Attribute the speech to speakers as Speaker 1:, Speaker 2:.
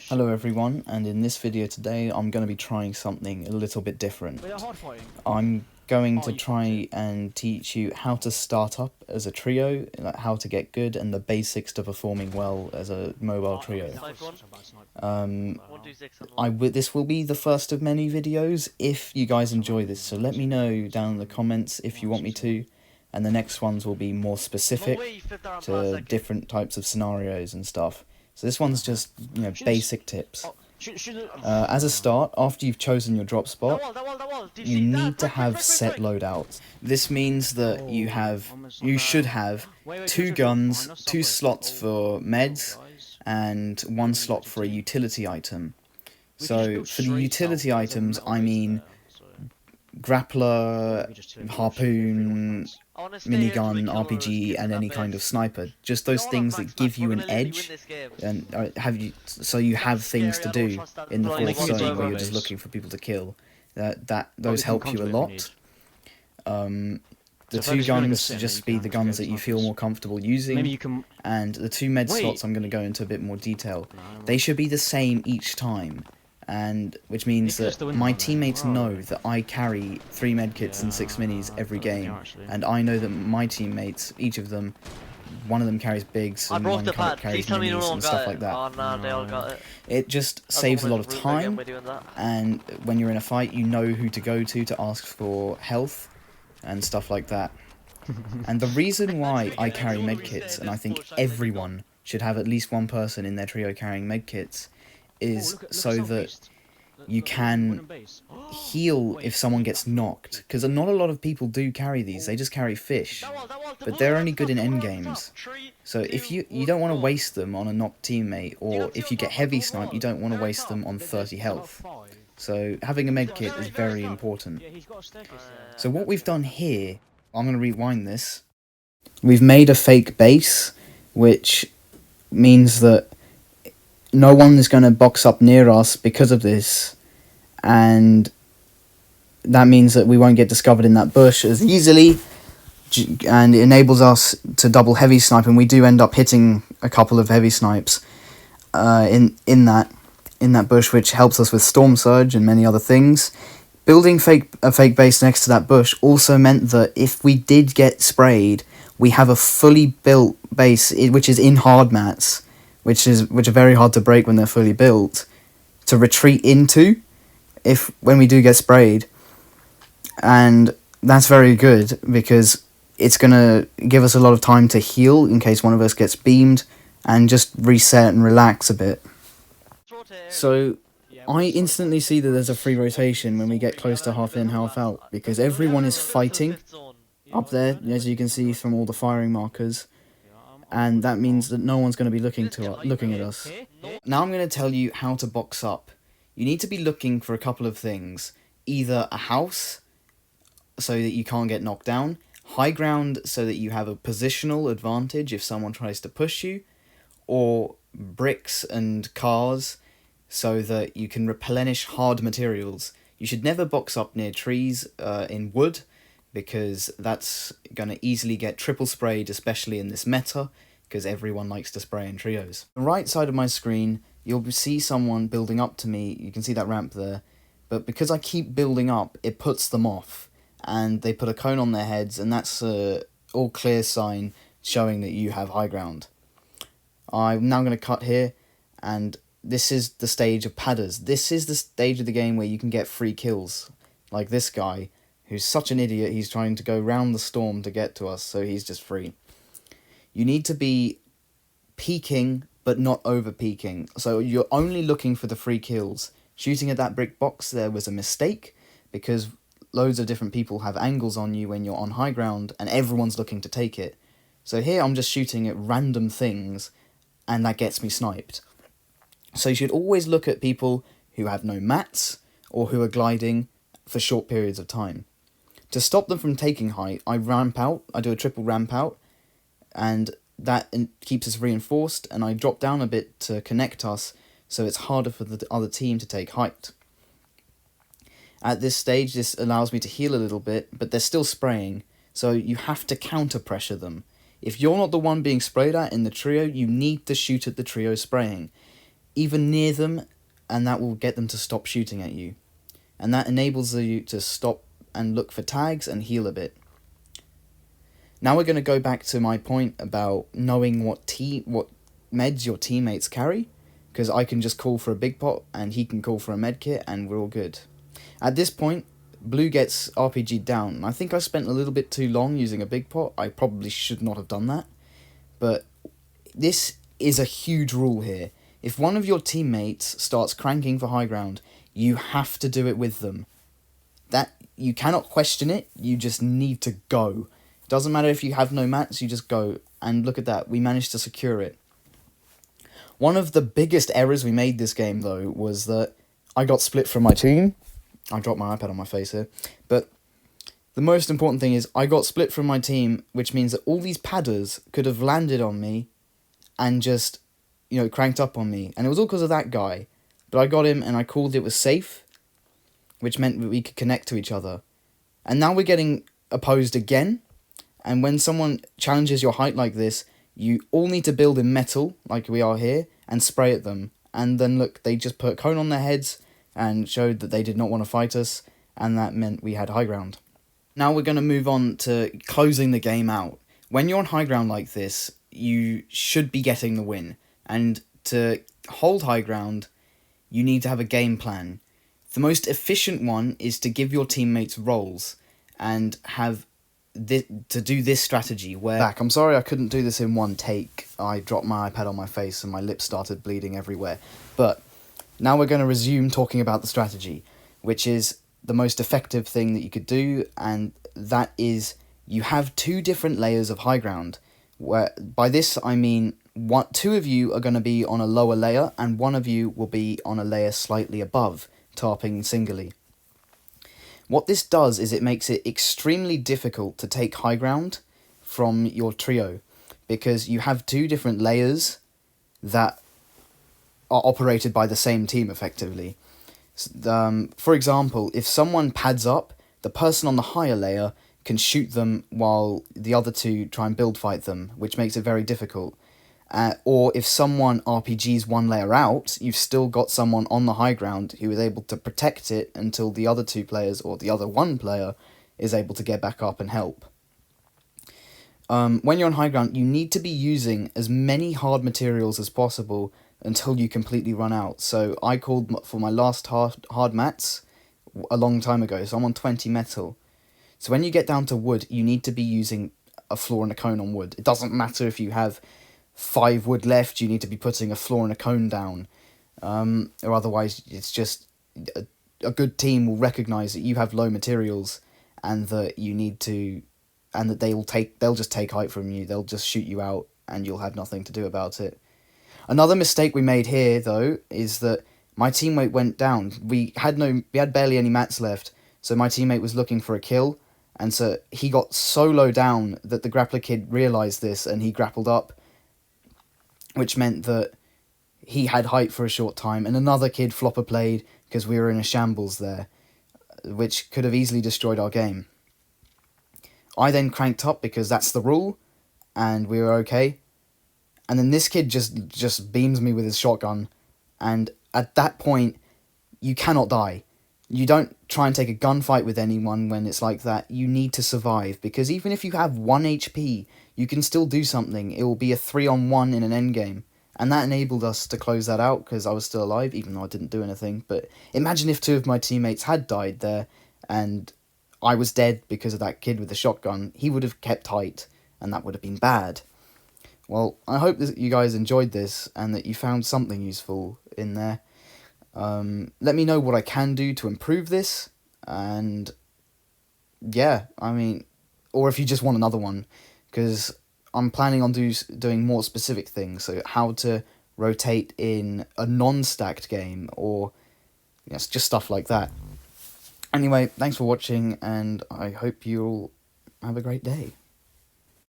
Speaker 1: Hello everyone, and in this video today I'm going to be trying something a little bit different. I'm going to try and teach you how to start up as a trio, like how to get good, and the basics to performing well as a mobile trio. This will be the first of many videos if you guys enjoy this, so let me know down in the comments if you want me to, and the next ones will be more specific to different types of scenarios and stuff. So this one's just, basic tips. As a start, after you've chosen your drop spot, you need to have set loadouts. This means that you should have 2 guns, 2 slots for meds, and 1 slot for a utility item. So for the utility items, I mean grappler, harpoon, minigun, RPG, and any kind of sniper. Just those things that give you an edge, and so you have things to do in the fourth zone where you're just looking for people to kill. Those help you a lot. The 2 guns should just be the guns that you feel more comfortable using, and the 2 med slots I'm going to go into a bit more detail. They should be the same each time, and which means that my teammates know that I carry 3 medkits and 6 minis every game, and I know that my teammates, each of them, one of them carries bigs and one carries minis and stuff like that.
Speaker 2: Oh no, they all got it.
Speaker 1: It just saves a lot of time, and when you're in a fight you know who to go to ask for health and stuff like that. And the reason why I carry medkits, and I think everyone should have at least one person in their trio carrying medkits, is so that you can heal if someone gets knocked, because not a lot of people do carry these. They just carry fish, but they're only good in endgames. So if you don't want to waste them on a knocked teammate, or if you get heavy snipe, you don't want to waste them on 30 health. So having a medkit is very important. So what we've done here, I'm going to rewind this. We've made a fake base, which means that no one is going to box up near us because of this, and that means that we won't get discovered in that bush as easily, and it enables us to double heavy snipe, and we do end up hitting a couple of heavy snipes in that bush, which helps us with storm surge and many other things. Building a fake base next to that bush also meant that if we did get sprayed, we have a fully built base, which is in hard mats, which are very hard to break when they're fully built, to retreat into when we do get sprayed. And that's very good because it's going to give us a lot of time to heal in case one of us gets beamed, and just reset and relax a bit. So I instantly see that there's a free rotation when we get close to half in, half out, because everyone is fighting up there, as you can see from all the firing markers, and that means that no one's going to be looking at us. Now I'm going to tell you how to box up. You need to be looking for a couple of things. Either a house, so that you can't get knocked down, high ground so that you have a positional advantage if someone tries to push you, or bricks and cars so that you can replenish hard materials. You should never box up near trees in wood, because that's going to easily get triple sprayed, especially in this meta, because everyone likes to spray in trios. On the right side of my screen, you'll see someone building up to me. You can see that ramp there, but because I keep building up, it puts them off, and they put a cone on their heads, and that's a all clear sign showing that you have high ground. I'm now going to cut here, and this is the stage of padders. This is the stage of the game where you can get free kills, like this guy, who's such an idiot, he's trying to go round the storm to get to us, so he's just free. You need to be peeking, but not over-peeking, so you're only looking for the free kills. Shooting at that brick box there was a mistake, because loads of different people have angles on you when you're on high ground, and everyone's looking to take it. So here I'm just shooting at random things, and that gets me sniped. So you should always look at people who have no mats, or who are gliding for short periods of time. To stop them from taking height, I ramp out, I do a triple ramp out, and that keeps us reinforced, and I drop down a bit to connect us, so it's harder for the other team to take height. At this stage, this allows me to heal a little bit, but they're still spraying, so you have to counter pressure them. If you're not the one being sprayed at in the trio, you need to shoot at the trio spraying. even near them, and that will get them to stop shooting at you. And that enables you to stop and look for tags and heal a bit. Now we're going to go back to my point about knowing what meds your teammates carry, because I can just call for a big pot and he can call for a med kit and we're all good. At this point, blue gets RPG'd down. I think I spent a little bit too long using a big pot. I probably should not have done that. But this is a huge rule here. If one of your teammates starts cranking for high ground, you have to do it with them. That you cannot question it, you just need to go. Doesn't matter if you have no mats, you just go. And look at that, we managed to secure it. One of the biggest errors we made this game, though, was that I got split from my team. I dropped my iPad on my face here. But the most important thing is I got split from my team, which means that all these padders could have landed on me and just, cranked up on me. And it was all because of that guy. But I got him and I called it was safe, which meant that we could connect to each other. And now we're getting opposed again. And when someone challenges your height like this, you all need to build in metal, like we are here, and spray at them. And then look, they just put a cone on their heads and showed that they did not want to fight us, and that meant we had high ground. Now we're going to move on to closing the game out. When you're on high ground like this, you should be getting the win. And to hold high ground, you need to have a game plan. The most efficient one is to give your teammates roles and have to do this strategy where... I'm sorry I couldn't do this in one take. I dropped my iPad on my face and my lips started bleeding everywhere. But now we're going to resume talking about the strategy, which is the most effective thing that you could do, and that is you have two different layers of high ground. Where by this I mean two of you are going to be on a lower layer and one of you will be on a layer slightly above, tarping singly. What this does is it makes it extremely difficult to take high ground from your trio, because you have two different layers that are operated by the same team effectively. For example, if someone pads up, the person on the higher layer can shoot them while the other two try and build fight them, which makes it very difficult. Or if someone RPGs one layer out, you've still got someone on the high ground who is able to protect it until the other two players or the other one player is able to get back up and help. When you're on high ground, you need to be using as many hard materials as possible until you completely run out. So I called for my last hard mats a long time ago, so I'm on 20 metal. So when you get down to wood, you need to be using a floor and a cone on wood. It doesn't matter if you have 5 wood left, you need to be putting a floor and a cone down. Or otherwise, it's just a good team will recognise that you have low materials and that you need to, and that they'll just take height from you. They'll just shoot you out and you'll have nothing to do about it. Another mistake we made here, though, is that my teammate went down. We had barely any mats left, so my teammate was looking for a kill, and so he got so low down that the grappler kid realised this and he grappled up, which meant that he had height for a short time, and another kid flopper played because we were in a shambles there, which could have easily destroyed our game. I then cranked up because that's the rule, and we were okay. And then this kid just beams me with his shotgun, and at that point, you cannot die. You don't try and take a gunfight with anyone when it's like that. You need to survive, because even if you have 1 HP, you can still do something. It will be a 3-on-1 in an endgame. And that enabled us to close that out, because I was still alive, even though I didn't do anything. But imagine if 2 of my teammates had died there, and I was dead because of that kid with the shotgun. He would have kept height, and that would have been bad. Well, I hope that you guys enjoyed this, and that you found something useful in there. Let me know what I can do to improve this, and yeah, or if you just want another one, because I'm planning on doing more specific things, so how to rotate in a non-stacked game, or just stuff like that. Anyway, thanks for watching, and I hope you all have a great day.